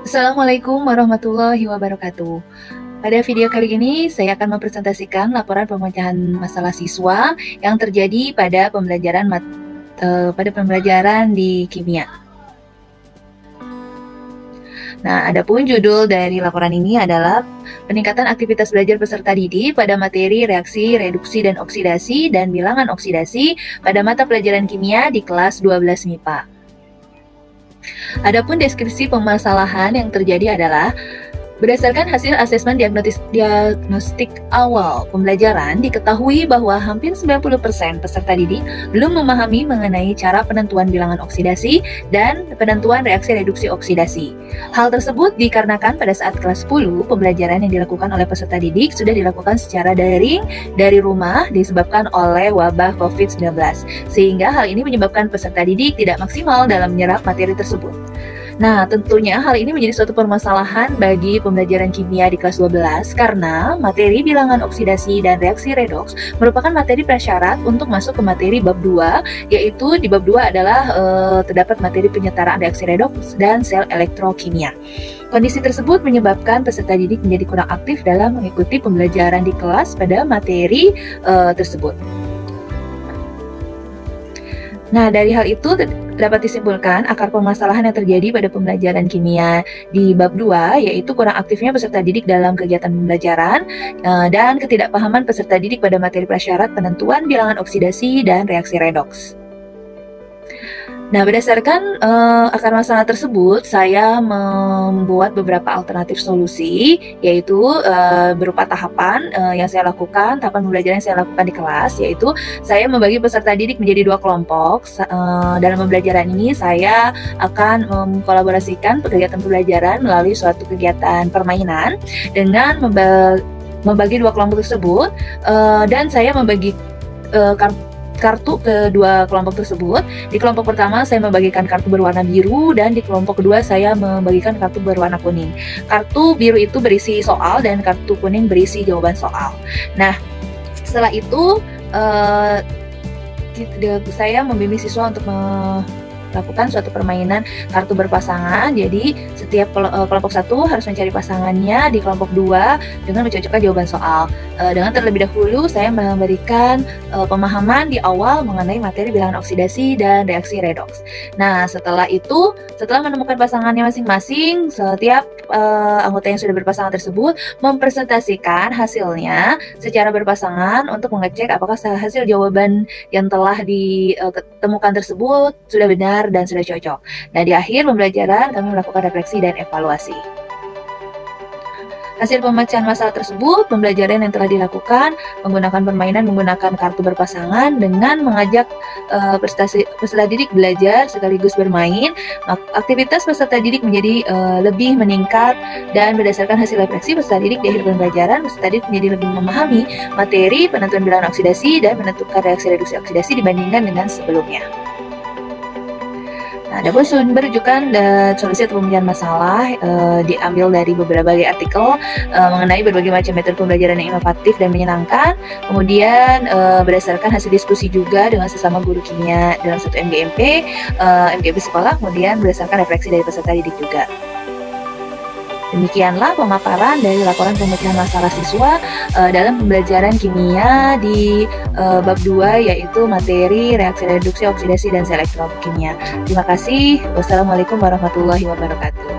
Assalamualaikum warahmatullahi wabarakatuh. Pada video kali ini, saya akan mempresentasikan laporan pemecahan masalah siswa yang terjadi pada pembelajaran di kimia. Nah, adapun judul dari laporan ini adalah peningkatan aktivitas belajar peserta didik pada materi reaksi, reduksi, dan oksidasi dan bilangan oksidasi pada mata pelajaran kimia di kelas 12 MIPA. Adapun deskripsi permasalahan yang terjadi adalah berdasarkan hasil asesmen diagnostik awal pembelajaran, diketahui bahwa hampir 90% peserta didik belum memahami mengenai cara penentuan bilangan oksidasi dan penentuan reaksi reduksi oksidasi. Hal tersebut dikarenakan pada saat kelas 10, pembelajaran yang dilakukan oleh peserta didik sudah dilakukan secara daring dari rumah disebabkan oleh wabah COVID-19, sehingga hal ini menyebabkan peserta didik tidak maksimal dalam menyerap materi tersebut. Nah, tentunya hal ini menjadi suatu permasalahan bagi pembelajaran kimia di kelas 12 karena materi bilangan oksidasi dan reaksi redoks merupakan materi prasyarat untuk masuk ke materi bab 2, yaitu di bab 2 adalah terdapat materi penyetaraan reaksi redoks dan sel elektrokimia. Kondisi tersebut menyebabkan peserta didik menjadi kurang aktif dalam mengikuti pembelajaran di kelas pada materi tersebut. Nah, dari hal itu dapat disimpulkan akar permasalahan yang terjadi pada pembelajaran kimia di bab 2, yaitu kurang aktifnya peserta didik dalam kegiatan pembelajaran dan ketidakpahaman peserta didik pada materi prasyarat penentuan bilangan oksidasi dan reaksi redoks. Nah, berdasarkan akar masalah tersebut, saya membuat beberapa alternatif solusi, yaitu berupa tahapan yang saya lakukan, tahapan pembelajaran yang saya lakukan di kelas, yaitu saya membagi peserta didik menjadi 2 kelompok. Dalam pembelajaran ini, saya akan mengkolaborasikan kegiatan pembelajaran melalui suatu kegiatan permainan dengan membagi 2 kelompok tersebut, dan saya membagi kartu kedua kelompok tersebut. Di kelompok pertama saya membagikan kartu berwarna biru dan di kelompok kedua saya membagikan kartu berwarna kuning. Kartu biru itu berisi soal dan kartu kuning berisi jawaban soal. Nah, setelah itu saya membimbing siswa untuk melakukan suatu permainan kartu berpasangan. Jadi setiap kelompok 1 harus mencari pasangannya di kelompok 2 dengan mencocokkan jawaban soal. Dengan terlebih dahulu saya memberikan pemahaman di awal mengenai materi bilangan oksidasi dan reaksi redoks. Nah, setelah itu, setelah menemukan pasangannya masing-masing, setiap anggota yang sudah berpasangan tersebut mempresentasikan hasilnya secara berpasangan untuk mengecek apakah hasil jawaban yang telah ditemukan tersebut sudah benar dan sudah cocok. Nah, di akhir pembelajaran kami melakukan refleksi dan evaluasi. Hasil pemecahan masalah tersebut, pembelajaran yang telah dilakukan menggunakan permainan menggunakan kartu berpasangan dengan mengajak peserta didik belajar sekaligus bermain. Aktivitas peserta didik menjadi lebih meningkat dan berdasarkan hasil refleksi peserta didik di akhir pembelajaran, peserta didik menjadi lebih memahami materi penentuan bilangan oksidasi dan menentukan reaksi reduksi oksidasi dibandingkan dengan sebelumnya. Nah, adapun sumber rujukan dan solusi atau pemecahan masalah diambil dari beberapa artikel mengenai berbagai macam metode pembelajaran yang inovatif dan menyenangkan. Kemudian berdasarkan hasil diskusi juga dengan sesama guru kimia dalam satu MGMP sekolah, kemudian berdasarkan refleksi dari peserta didik juga. Demikianlah pemaparan dari laporan pemecahan masalah siswa dalam pembelajaran kimia di bab 2, yaitu materi reaksi reduksi oksidasi dan sel elektrokimia. Terima kasih. Wassalamualaikum warahmatullahi wabarakatuh.